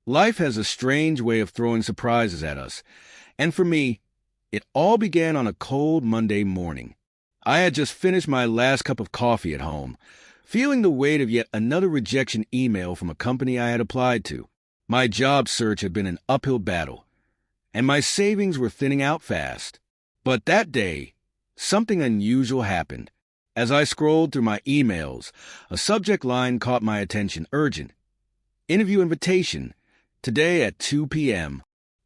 Life has a strange way of throwing surprises at us, and for me, it all began on a cold Monday morning. I had just finished my last cup of coffee at home, feeling the weight of yet another rejection email from a company I had applied to. My job search had been an uphill battle, and my savings were thinning out fast. But that day, something unusual happened. As I scrolled through my emails, a subject line caught my attention: urgent. Interview invitation. Today at 2 p.m.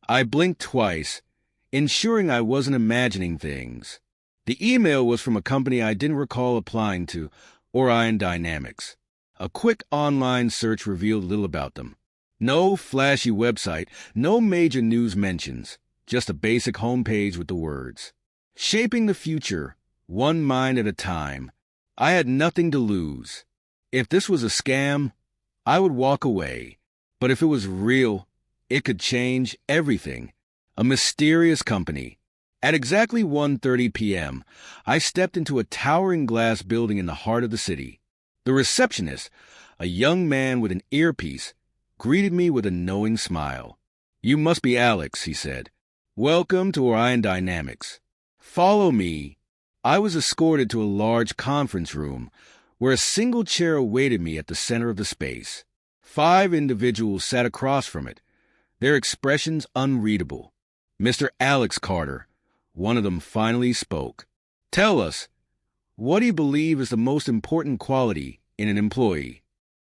I blinked twice, ensuring I wasn't imagining things. The email was from a company I didn't recall applying to, Orion Dynamics. A quick online search revealed little about them. No flashy website, no major news mentions, just a basic homepage with the words, "Shaping the future, one mind at a time." I had nothing to lose. If this was a scam, I would walk away. But if it was real, it could change everything. A mysterious company. At exactly 1:30 p.m., I stepped into a towering glass building in the heart of the city. The receptionist, a young man with an earpiece, greeted me with a knowing smile. "You must be Alex," he said. "Welcome to Orion Dynamics. Follow me." I was escorted to a large conference room where a single chair awaited me at the center of the space. 5 individuals sat across from it, their expressions unreadable. "Mr. Alex Carter," one of them finally spoke. "Tell us, what do you believe is the most important quality in an employee?"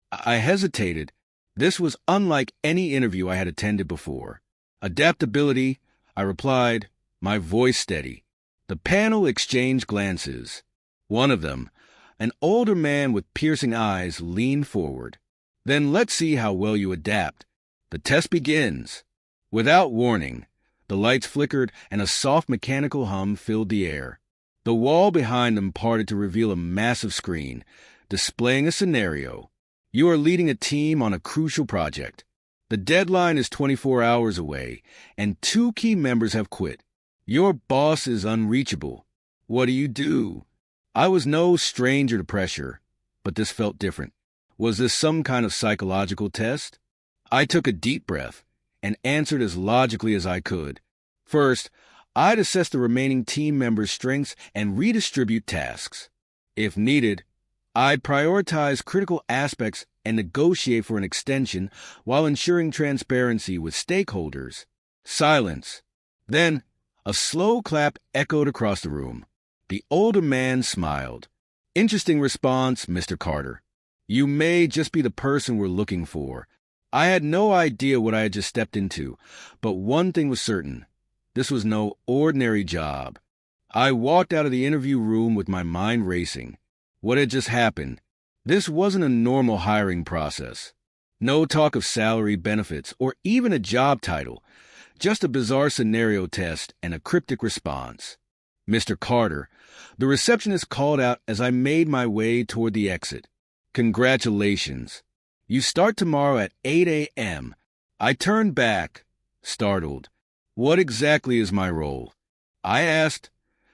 I hesitated. This was unlike any interview I had attended before. "Adaptability," I replied, my voice steady. The panel exchanged glances. One of them, an older man with piercing eyes, leaned forward. "Then let's see how well you adapt. The test begins." Without warning, the lights flickered and a soft mechanical hum filled the air. The wall behind them parted to reveal a massive screen, displaying a scenario. You are leading a team on a crucial project. The deadline is 24 hours away, and 2 key members have quit. Your boss is unreachable. What do you do? I was no stranger to pressure, but this felt different. Was this some kind of psychological test? I took a deep breath and answered as logically as I could. First, I'd assess the remaining team members' strengths and redistribute tasks. If needed, I'd prioritize critical aspects and negotiate for an extension while ensuring transparency with stakeholders. Silence. Then, a slow clap echoed across the room. The older man smiled. "Interesting response, Mr. Carter. You may just be the person we're looking for." I had no idea what I had just stepped into, but one thing was certain. This was no ordinary job. I walked out of the interview room with my mind racing. What had just happened? This wasn't a normal hiring process. No talk of salary, benefits, or even a job title. Just a bizarre scenario test and a cryptic response. "Mr. Carter," the receptionist called out as I made my way toward the exit. "Congratulations. You start tomorrow at 8 a.m. I turned back, startled. "What exactly is my role?" I asked,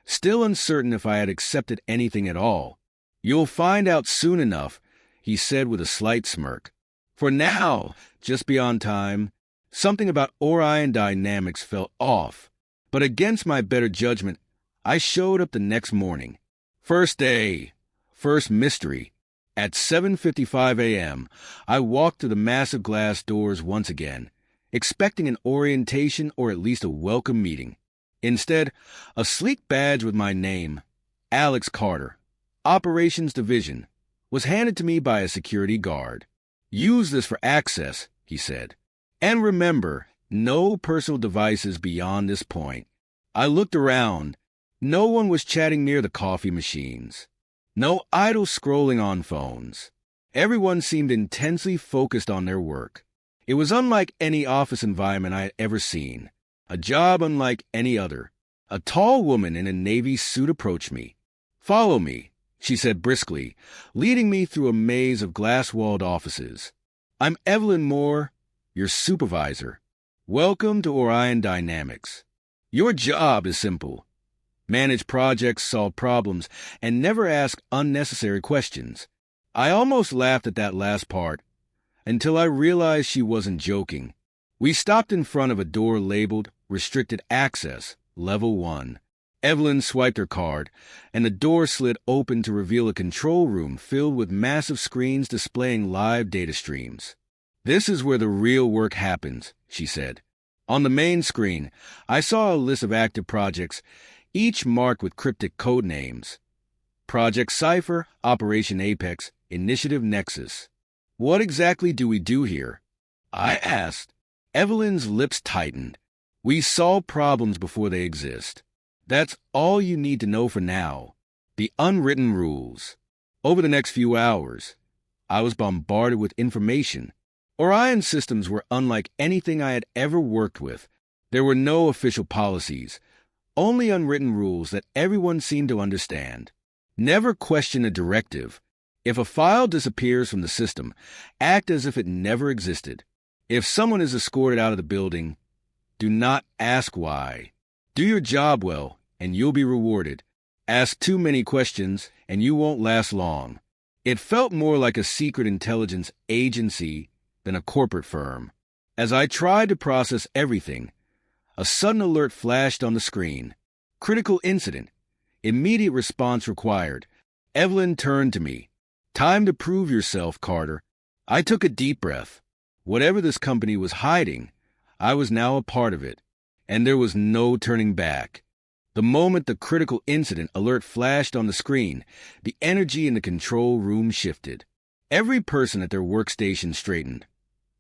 still uncertain if I had accepted anything at all. "You'll find out soon enough," he said with a slight smirk. For now, just beyond time, something about Orion Dynamics felt off. But against my better judgment, I showed up the next morning. First day, first mystery. At 7:55 a.m., I walked through the massive glass doors once again, expecting an orientation or at least a welcome meeting. Instead, a sleek badge with my name, Alex Carter, Operations Division, was handed to me by a security guard. "Use this for access," he said. "And remember, no personal devices beyond this point." I looked around. No one was chatting near the coffee machines. No idle scrolling on phones. Everyone seemed intensely focused on their work. It was unlike any office environment I had ever seen. A job unlike any other. A tall woman in a navy suit approached me. "Follow me," she said briskly, leading me through a maze of glass-walled offices. "I'm Evelyn Moore, your supervisor. Welcome to Orion Dynamics. Your job is simple. Manage projects, solve problems, and never ask unnecessary questions." I almost laughed at that last part, until I realized she wasn't joking. We stopped in front of a door labeled Restricted Access, Level 1. Evelyn swiped her card, and the door slid open to reveal a control room filled with massive screens displaying live data streams. "This is where the real work happens," she said. On the main screen, I saw a list of active projects, each marked with cryptic code names. Project Cypher, Operation Apex, Initiative Nexus. "What exactly do we do here?" I asked. Evelyn's lips tightened. "We solve problems before they exist. That's all you need to know for now. The unwritten rules." Over the next few hours, I was bombarded with information. Orion systems were unlike anything I had ever worked with. There were no official policies, only unwritten rules that everyone seemed to understand. Never question a directive. If a file disappears from the system, act as if it never existed. If someone is escorted out of the building, do not ask why. Do your job well, and you'll be rewarded. Ask too many questions, and you won't last long. It felt more like a secret intelligence agency than a corporate firm. As I tried to process everything, a sudden alert flashed on the screen. "Critical incident. Immediate response required." Evelyn turned to me. "Time to prove yourself, Carter." I took a deep breath. Whatever this company was hiding, I was now a part of it, and there was no turning back. The moment the critical incident alert flashed on the screen, the energy in the control room shifted. Every person at their workstation straightened.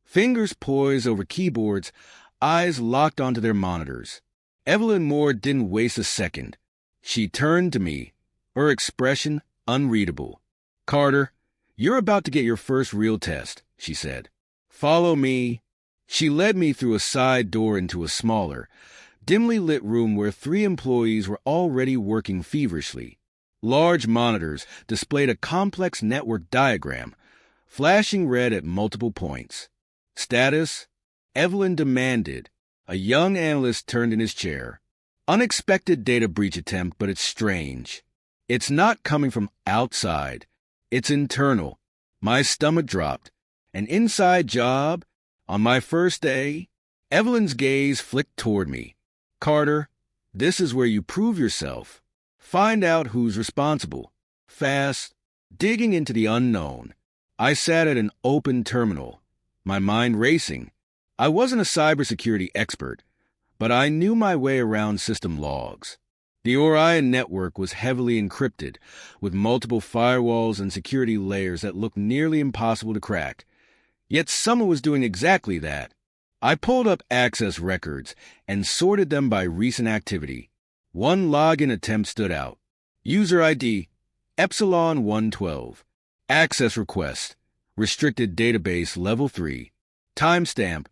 Fingers poised over keyboards, eyes locked onto their monitors. Evelyn Moore didn't waste a second. She turned to me, her expression unreadable. "Carter, you're about to get your first real test," she said. "Follow me." She led me through a side door into a smaller, dimly lit room where 3 employees were already working feverishly. Large monitors displayed a complex network diagram, flashing red at multiple points. "Status?" Evelyn demanded. A young analyst turned in his chair. "Unexpected data breach attempt, but it's strange. It's not coming from outside. It's internal." My stomach dropped. "An inside job? On my first day?" Evelyn's gaze flicked toward me. "Carter, this is where you prove yourself. Find out who's responsible. Fast. Digging into the unknown." I sat at an open terminal, my mind racing. I wasn't a cybersecurity expert, but I knew my way around system logs. The Orion network was heavily encrypted, with multiple firewalls and security layers that looked nearly impossible to crack. Yet someone was doing exactly that. I pulled up access records and sorted them by recent activity. One login attempt stood out. User ID, Epsilon 112. Access request, restricted database level 3. Timestamp,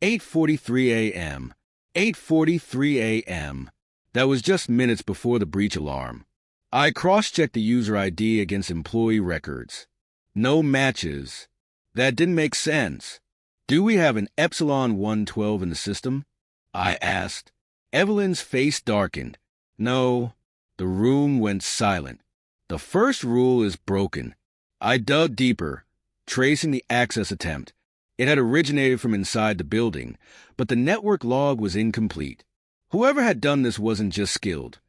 8:43 a.m. 8:43 a.m. That was just minutes before the breach alarm. I cross-checked the user ID against employee records. No matches. That didn't make sense. "Do we have an Epsilon 112 in the system?" I asked. Evelyn's face darkened. "No." The room went silent. "The first rule is broken." I dug deeper, tracing the access attempt. It had originated from inside the building, but the network log was incomplete. Whoever had done this wasn't just skilled.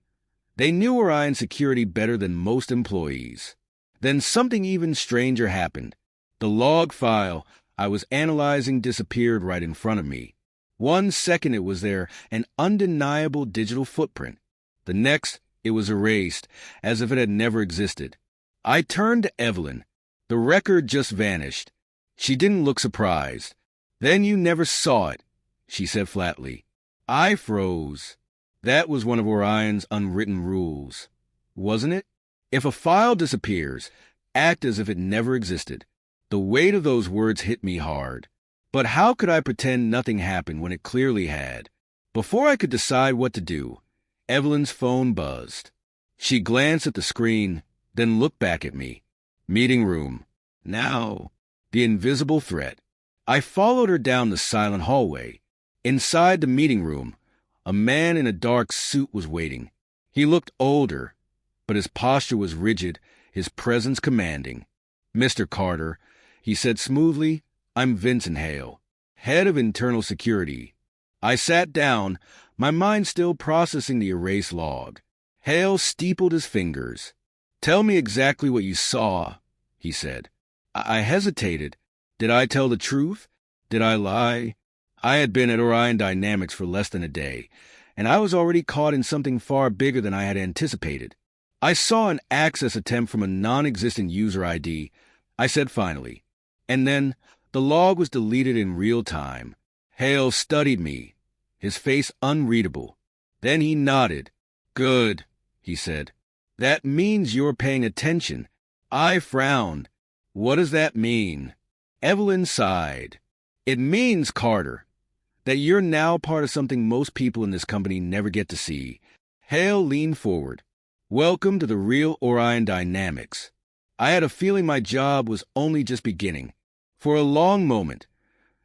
They knew Orion security better than most employees. Then something even stranger happened. The log file I was analyzing disappeared right in front of me. 1 second it was there, an undeniable digital footprint. The next, it was erased, as if it had never existed. I turned to Evelyn. The record just vanished. She didn't look surprised. "Then you never saw it," she said flatly. I froze. That was one of Orion's unwritten rules, wasn't it? If a file disappears, act as if it never existed. The weight of those words hit me hard. But how could I pretend nothing happened when it clearly had? Before I could decide what to do, Evelyn's phone buzzed. She glanced at the screen, then looked back at me. Meeting room. Now, the invisible threat. I followed her down the silent hallway. Inside the meeting room, a man in a dark suit was waiting. He looked older, but his posture was rigid, his presence commanding. "Mr. Carter," he said smoothly, "I'm Vincent Hale, head of internal security. I sat down, my mind still processing the erased log. Hale steepled his fingers. "Tell me exactly what you saw," he said. I hesitated. Did I tell the truth? Did I lie? I had been at Orion Dynamics for less than a day, and I was already caught in something far bigger than I had anticipated. "I saw an access attempt from a non-existent user ID," I said finally. And then the log was deleted in real time. Hale studied me, his face unreadable. Then he nodded. "Good," he said. "That means you're paying attention." I frowned. "What does that mean?" Evelyn sighed. "It means, Carter, that you're now part of something most people in this company never get to see." Hale leaned forward. "Welcome to the real Orion Dynamics." I had a feeling my job was only just beginning. For a long moment,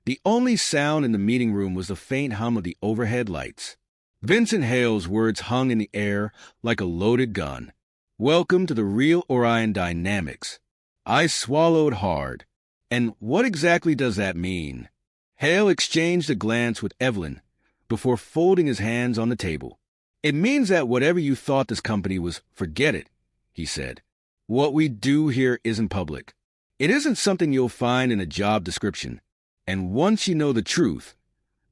the only sound in the meeting room was the faint hum of the overhead lights. Vincent Hale's words hung in the air like a loaded gun. "Welcome to the real Orion Dynamics." I swallowed hard. And what exactly does that mean? Hale exchanged a glance with Evelyn before folding his hands on the table. "It means that whatever you thought this company was, forget it," he said. "What we do here isn't public. It isn't something you'll find in a job description. And once you know the truth,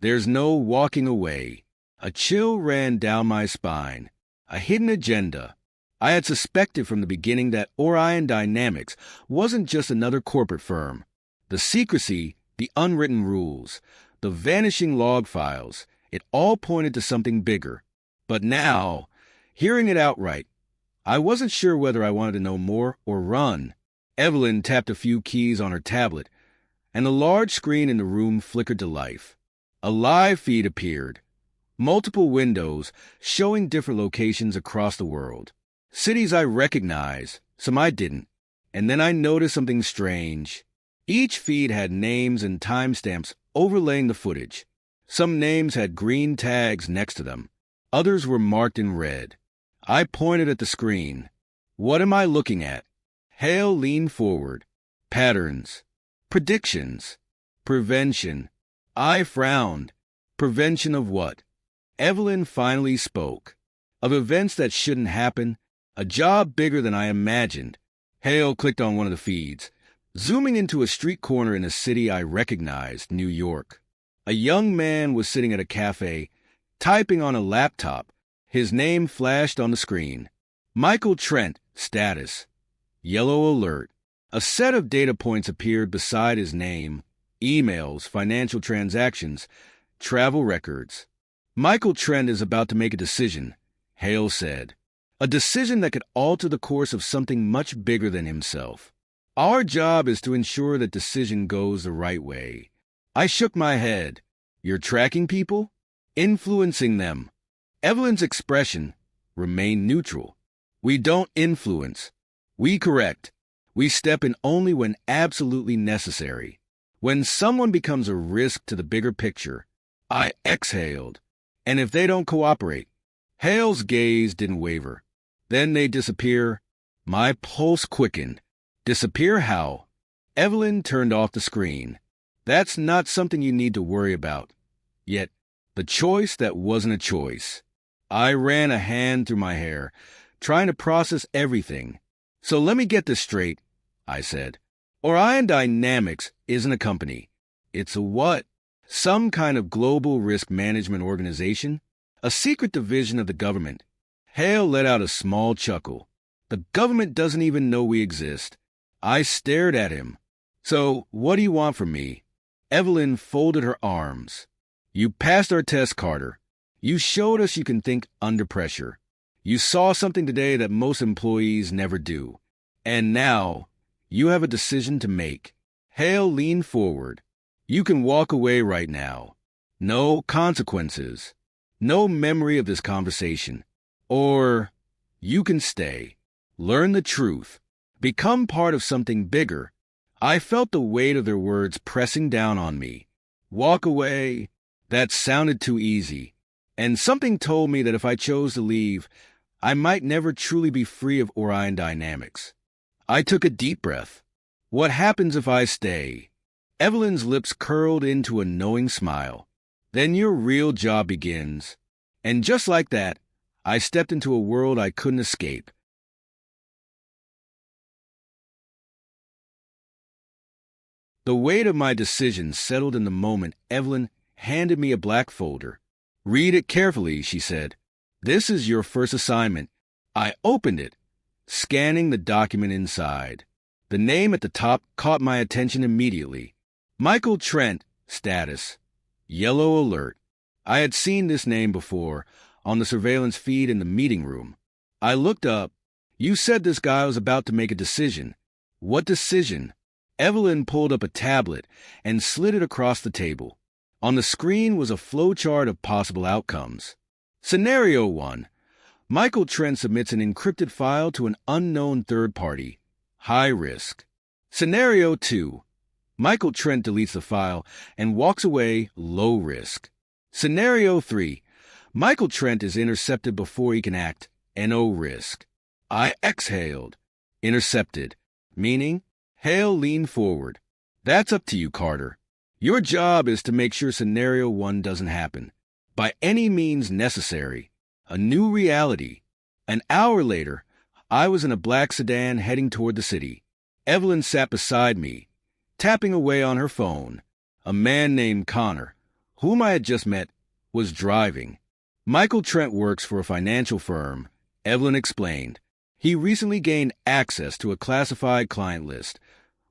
there's no walking away." A chill ran down my spine. A hidden agenda. I had suspected from the beginning that Orion Dynamics wasn't just another corporate firm. The secrecy, the unwritten rules, the vanishing log files, it all pointed to something bigger. But now, hearing it outright, I wasn't sure whether I wanted to know more or run. Evelyn tapped a few keys on her tablet, and the large screen in the room flickered to life. A live feed appeared. Multiple windows showing different locations across the world. Cities I recognized, some I didn't. And then I noticed something strange. Each feed had names and timestamps overlaying the footage. Some names had green tags next to them. Others were marked in red. I pointed at the screen. "What am I looking at?" Hale leaned forward. "Patterns. Predictions. Prevention." I frowned. Prevention of what? Evelyn finally spoke. "Of events that shouldn't happen. A job bigger than I imagined." Hale clicked on one of the feeds, zooming into a street corner in a city I recognized, New York. A young man was sitting at a cafe, typing on a laptop. His name flashed on the screen. Michael Trent, status. Yellow alert. A set of data points appeared beside his name. Emails, financial transactions, travel records. "Michael Trent is about to make a decision," Hale said. "A decision that could alter the course of something much bigger than himself. Our job is to ensure that decision goes the right way." I shook my head. "You're tracking people? Influencing them." Evelyn's expression remained neutral. "We don't influence. We correct. We step in only when absolutely necessary. When someone becomes a risk to the bigger picture." I exhaled. "And if they don't cooperate?" Hale's gaze didn't waver. "Then they disappear." My pulse quickened. "Disappear how?" Evelyn turned off the screen. "That's not something you need to worry about." Yet, the choice that wasn't a choice. I ran a hand through my hair, trying to process everything. "So let me get this straight," I said. "Orion Dynamics isn't a company. It's a what? Some kind of global risk management organization? A secret division of the government?" Hale let out a small chuckle. "The government doesn't even know we exist." I stared at him. "So, what do you want from me?" Evelyn folded her arms. "You passed our test, Carter. You showed us you can think under pressure. You saw something today that most employees never do. And now, you have a decision to make." Hale leaned forward. "You can walk away right now. No consequences. No memory of this conversation. Or you can stay. Learn the truth. Become part of something bigger." I felt the weight of their words pressing down on me. Walk away? That sounded too easy. And something told me that if I chose to leave, I might never truly be free of Orion Dynamics. I took a deep breath. What happens if I stay? Evelyn's lips curled into a knowing smile. Then your real job begins. And just like that, I stepped into a world I couldn't escape. The weight of my decision settled in the moment Evelyn handed me a black folder. "Read it carefully," she said. "This is your first assignment." I opened it, scanning the document inside. The name at the top caught my attention immediately. Michael Trent, status, yellow alert. I had seen this name before, on the surveillance feed in the meeting room. I looked up. "You said this guy was about to make a decision." "What decision?" Evelyn pulled up a tablet and slid it across the table. On the screen was a flowchart of possible outcomes. Scenario 1. Michael Trent submits an encrypted file to an unknown third party. High risk. Scenario 2. Michael Trent deletes the file and walks away. Low risk. Scenario 3. Michael Trent is intercepted before he can act. No risk. I exhaled. Intercepted. Meaning? Hale leaned forward. "That's up to you, Carter. Your job is to make sure Scenario 1 doesn't happen. By any means necessary. A new reality." An hour later, I was in a black sedan heading toward the city. Evelyn sat beside me, tapping away on her phone. A man named Connor, whom I had just met, was driving. "Michael Trent works for a financial firm," Evelyn explained. "He recently gained access to a classified client list,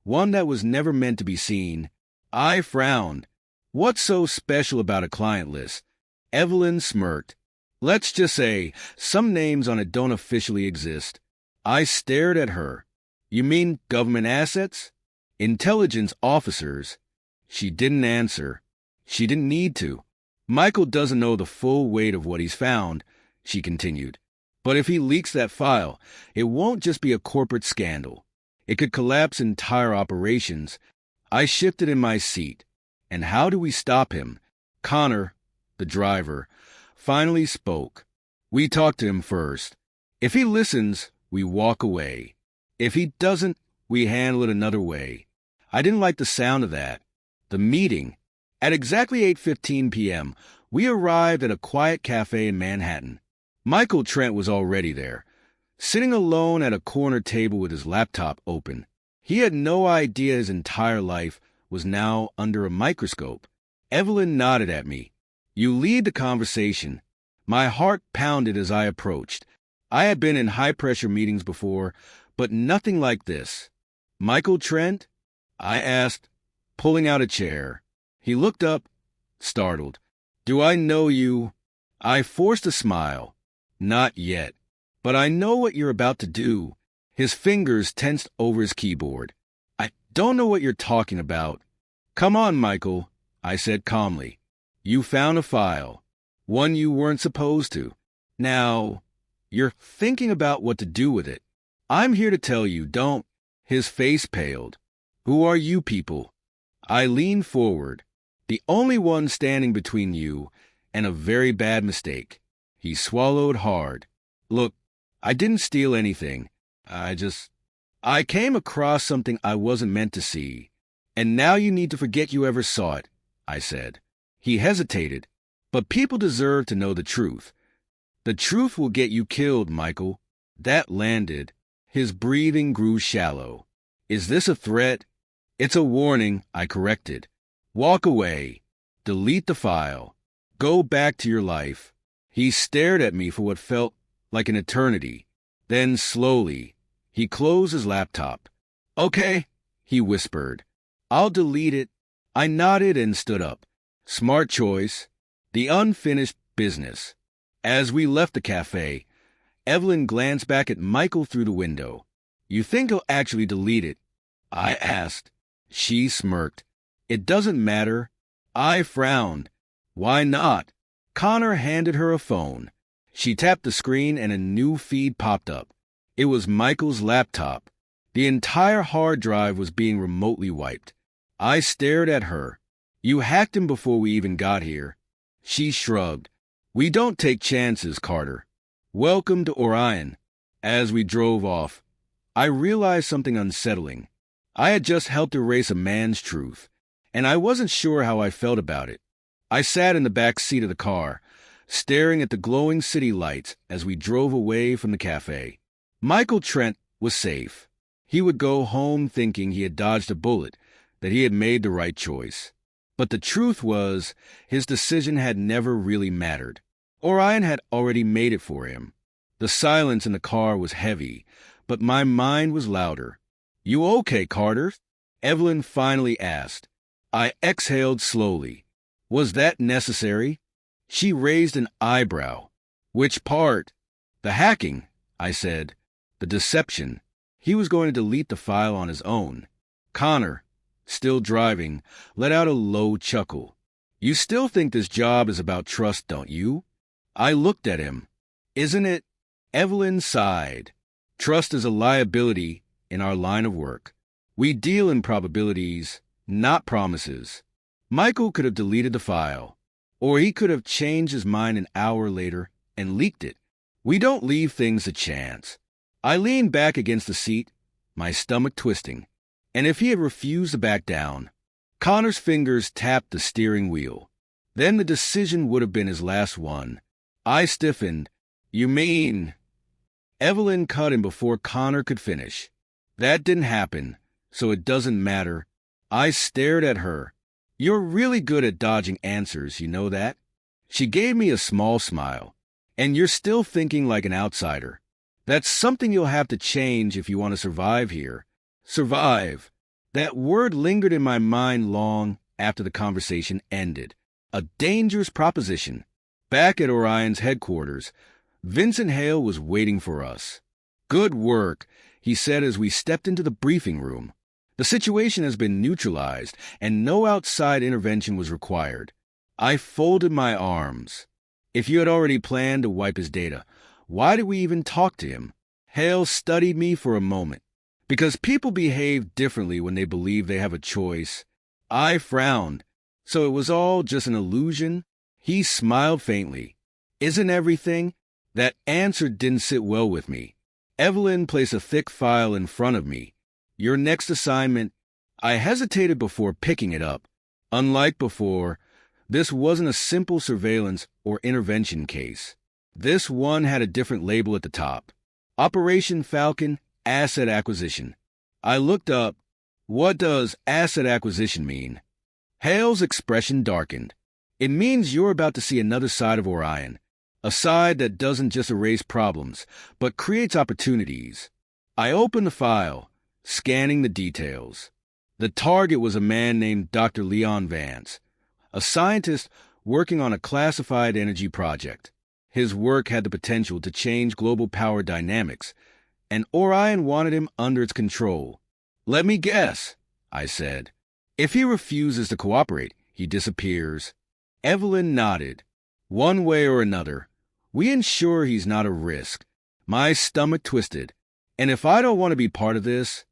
one that was never meant to be seen." I frowned. "What's so special about a client list?" Evelyn smirked. "Let's just say some names on it don't officially exist." I stared at her. "You mean government assets? Intelligence officers?" She didn't answer. She didn't need to. "Michael doesn't know the full weight of what he's found," she continued. "But if he leaks that file, it won't just be a corporate scandal. It could collapse entire operations." I shifted in my seat. "And how do we stop him?" Connor, the driver, finally spoke. "We talk to him first. If he listens, we walk away. If he doesn't, we handle it another way." I didn't like the sound of that. The meeting. At exactly 8:15 p.m., we arrived at a quiet cafe in Manhattan. Michael Trent was already there, sitting alone at a corner table with his laptop open. He had no idea his entire life was now under a microscope. Evelyn nodded at me. "You lead the conversation." My heart pounded as I approached. I had been in high-pressure meetings before, but nothing like this. "Michael Trent?" I asked, pulling out a chair. He looked up, startled. "Do I know you?" I forced a smile. "Not yet. But I know what you're about to do." His fingers tensed over his keyboard. "I don't know what you're talking about." "Come on, Michael," I said calmly. "You found a file. One you weren't supposed to. Now, you're thinking about what to do with it. I'm here to tell you, don't." His face paled. "Who are you people?" I leaned forward. "The only one standing between you and a very bad mistake." He swallowed hard. "Look, I didn't steal anything. I came across something I wasn't meant to see. And now you need to forget you ever saw it," I said. He hesitated. "But people deserve to know the truth." "The truth will get you killed, Michael." That landed. His breathing grew shallow. "Is this a threat?" "It's a warning," I corrected. "Walk away. Delete the file. Go back to your life." He stared at me for what felt like an eternity. Then slowly, he closed his laptop. "Okay," he whispered. "I'll delete it." I nodded and stood up. Smart choice. The unfinished business. As we left the cafe, Evelyn glanced back at Michael through the window. "You think he'll actually delete it?" I asked. She smirked. "It doesn't matter." I frowned. "Why not?" Connor handed her a phone. She tapped the screen and a new feed popped up. It was Michael's laptop. The entire hard drive was being remotely wiped. I stared at her. "You hacked him before we even got here." She shrugged. "We don't take chances, Carter. Welcome to Orion." As we drove off, I realized something unsettling. I had just helped erase a man's truth. and I wasn't sure how I felt about it. I sat in the back seat of the car, staring at the glowing city lights as we drove away from the cafe. Michael Trent was safe. He would go home thinking he had dodged a bullet, that he had made the right choice. But the truth was, his decision had never really mattered. Orion had already made it for him. The silence in the car was heavy, but my mind was louder. "You okay, Carter?" Evelyn finally asked. I exhaled slowly. Was that necessary? She raised an eyebrow. "Which part?" "The hacking," I said. "The deception." He was going to delete the file on his own. Connor, still driving, let out a low chuckle. "You still think this job is about trust, don't you?" I looked at him. "Isn't it?" Evelyn sighed. "Trust is a liability in our line of work. We deal in probabilities, not promises." Michael could have deleted the file, or he could have changed his mind an hour later and leaked it. We don't leave things to chance. I leaned back against the seat, my stomach twisting, and if he had refused to back down, Connor's fingers tapped the steering wheel. Then the decision would have been his last one. I stiffened. "You mean?" Evelyn cut him before Connor could finish. "That didn't happen, so it doesn't matter." I stared at her. "You're really good at dodging answers, you know that?" She gave me a small smile. "And you're still thinking like an outsider. That's something you'll have to change if you want to survive here." Survive. That word lingered in my mind long after the conversation ended. A dangerous proposition. Back at Orion's headquarters, Vincent Hale was waiting for us. "Good work," he said as we stepped into the briefing room. "The situation has been neutralized, and no outside intervention was required." I folded my arms. If you had already planned to wipe his data, why did we even talk to him? Hale studied me for a moment. "Because people behave differently when they believe they have a choice." I frowned. "So it was all just an illusion?" He smiled faintly. "Isn't everything?" That answer didn't sit well with me. Evelyn placed a thick file in front of me. "Your next assignment." I hesitated before picking it up. Unlike before, this wasn't a simple surveillance or intervention case. This one had a different label at the top. Operation Falcon Asset Acquisition. I looked up. "What does asset acquisition mean?" Hale's expression darkened. "It means you're about to see another side of Orion. A side that doesn't just erase problems, but creates opportunities." I opened the file, scanning the details. The target was a man named Dr. Leon Vance, a scientist working on a classified energy project. His work had the potential to change global power dynamics, and Orion wanted him under its control. "Let me guess," I said. "If he refuses to cooperate, he disappears." Evelyn nodded. "One way or another, we ensure he's not a risk." My stomach twisted. "And if I don't want to be part of this?"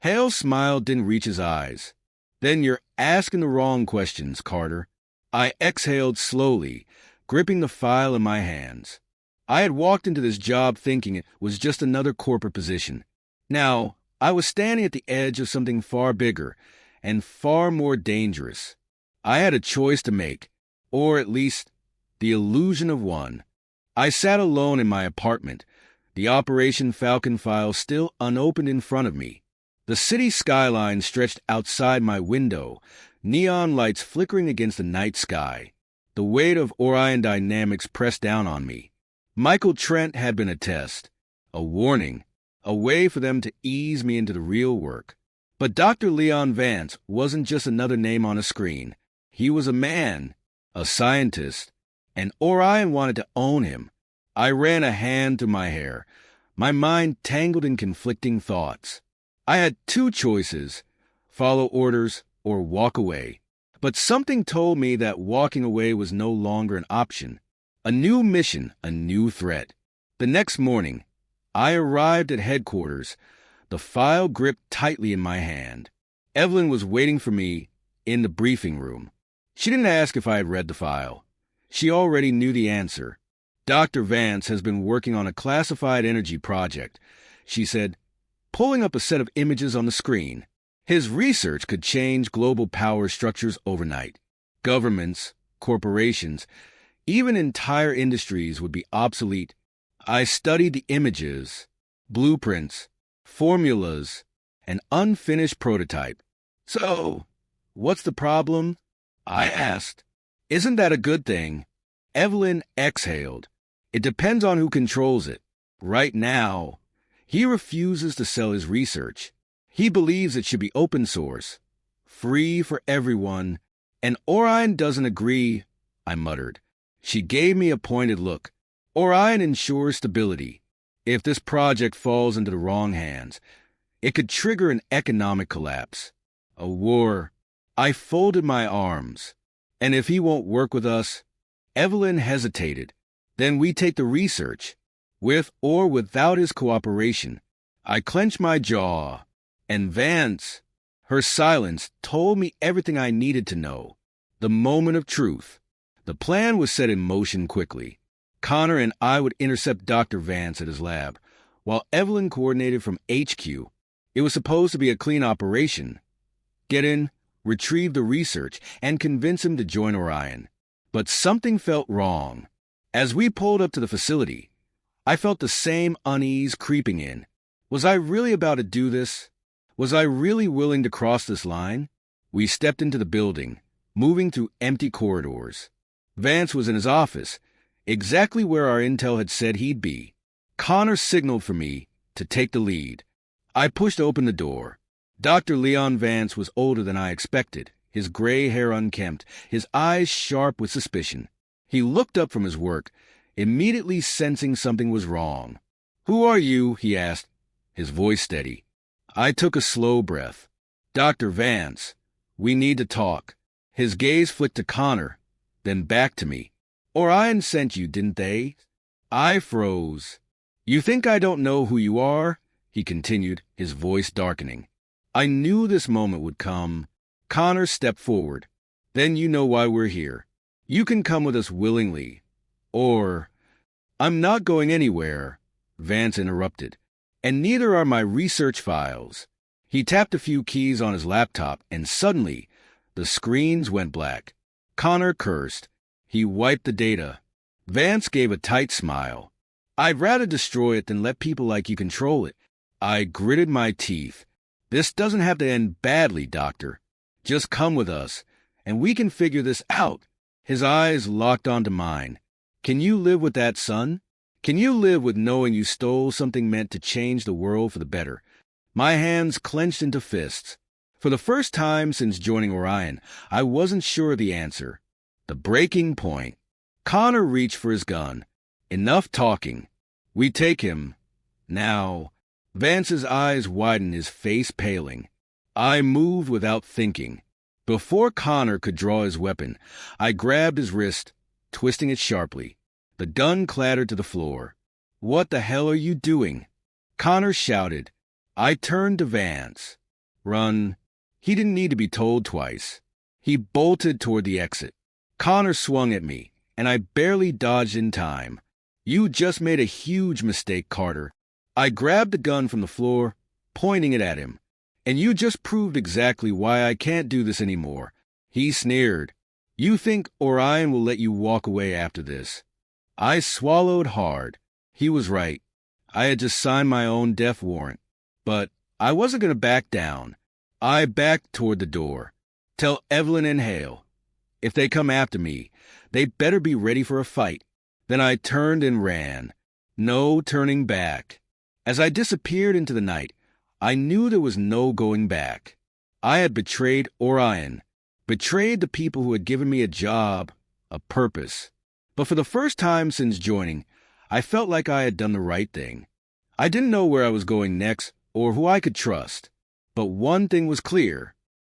Hale's smile didn't reach his eyes. "Then you're asking the wrong questions, Carter." I exhaled slowly, gripping the file in my hands. I had walked into this job thinking it was just another corporate position. Now, I was standing at the edge of something far bigger and far more dangerous. I had a choice to make, or at least the illusion of one. I sat alone in my apartment, the Operation Falcon file still unopened in front of me. The city skyline stretched outside my window, neon lights flickering against the night sky. The weight of Orion dynamics pressed down on me. Michael Trent had been a test, a warning, a way for them to ease me into the real work. But Dr. Leon Vance wasn't just another name on a screen. He was a man, a scientist, and Orion wanted to own him. I ran a hand through my hair, my mind tangled in conflicting thoughts. I had two choices, follow orders or walk away. But something told me that walking away was no longer an option. A new mission, a new threat. The next morning, I arrived at headquarters, the file gripped tightly in my hand. Evelyn was waiting for me in the briefing room. She didn't ask if I had read the file. She already knew the answer. "Dr. Vance has been working on a classified energy project," she said, pulling up a set of images on the screen. His research could change global power structures overnight. Governments, corporations, even entire industries would be obsolete. I studied the images, blueprints, formulas, an unfinished prototype. So, what's the problem? I asked. Isn't that a good thing? Evelyn exhaled. It depends on who controls it. Right now, he refuses to sell his research. He believes it should be open source, free for everyone, and Orion doesn't agree, I muttered. She gave me a pointed look. Orion ensures stability. If this project falls into the wrong hands, it could trigger an economic collapse, a war. I folded my arms. And if he won't work with us? Evelyn hesitated. Then we take the research, with or without his cooperation. I clenched my jaw. And Vance, her silence told me everything I needed to know. The moment of truth. The plan was set in motion quickly. Connor and I would intercept Dr. Vance at his lab, while Evelyn coordinated from HQ. It was supposed to be a clean operation. Get in, retrieve the research, and convince him to join Orion. But something felt wrong. As we pulled up to the facility, I felt the same unease creeping in. Was I really about to do this? Was I really willing to cross this line? We stepped into the building, moving through empty corridors. Vance was in his office, exactly where our intel had said he'd be. Connor signaled for me to take the lead. I pushed open the door. Dr. Leon Vance was older than I expected, his gray hair unkempt, his eyes sharp with suspicion. He looked up from his work, immediately sensing something was wrong. "Who are you?" he asked, his voice steady. I took a slow breath. "Dr. Vance, we need to talk." His gaze flicked to Connor, then back to me. "Orion sent you, didn't they?" I froze. "You think I don't know who you are?" he continued, his voice darkening. I knew this moment would come. Connor stepped forward. "Then you know why we're here. You can come with us willingly. Or—" "I'm not going anywhere," Vance interrupted. "And neither are my research files." He tapped a few keys on his laptop, and suddenly, the screens went black. Connor cursed. He wiped the data. Vance gave a tight smile. "I'd rather destroy it than let people like you control it." I gritted my teeth. "This doesn't have to end badly, Doctor. Just come with us, and we can figure this out." His eyes locked onto mine. "Can you live with that, son? Can you live with knowing you stole something meant to change the world for the better?" My hands clenched into fists. For the first time since joining Orion, I wasn't sure of the answer. The breaking point. Connor reached for his gun. "Enough talking. We take him. Now." Vance's eyes widened, his face paling. I moved without thinking. Before Connor could draw his weapon, I grabbed his wrist, twisting it sharply. The gun clattered to the floor. "What the hell are you doing?" Connor shouted. I turned to Vance. "Run." He didn't need to be told twice. He bolted toward the exit. Connor swung at me, and I barely dodged in time. "You just made a huge mistake, Carter." I grabbed the gun from the floor, pointing it at him. "And you just proved exactly why I can't do this anymore." He sneered. "You think Orion will let you walk away after this?" I swallowed hard. He was right. I had just signed my own death warrant. But I wasn't going to back down. I backed toward the door. "Tell Evelyn and Hale. If they come after me, they better be ready for a fight." Then I turned and ran. No turning back. As I disappeared into the night, I knew there was no going back. I had betrayed Orion, betrayed the people who had given me a job, a purpose. But for the first time since joining, I felt like I had done the right thing. I didn't know where I was going next or who I could trust. But one thing was clear.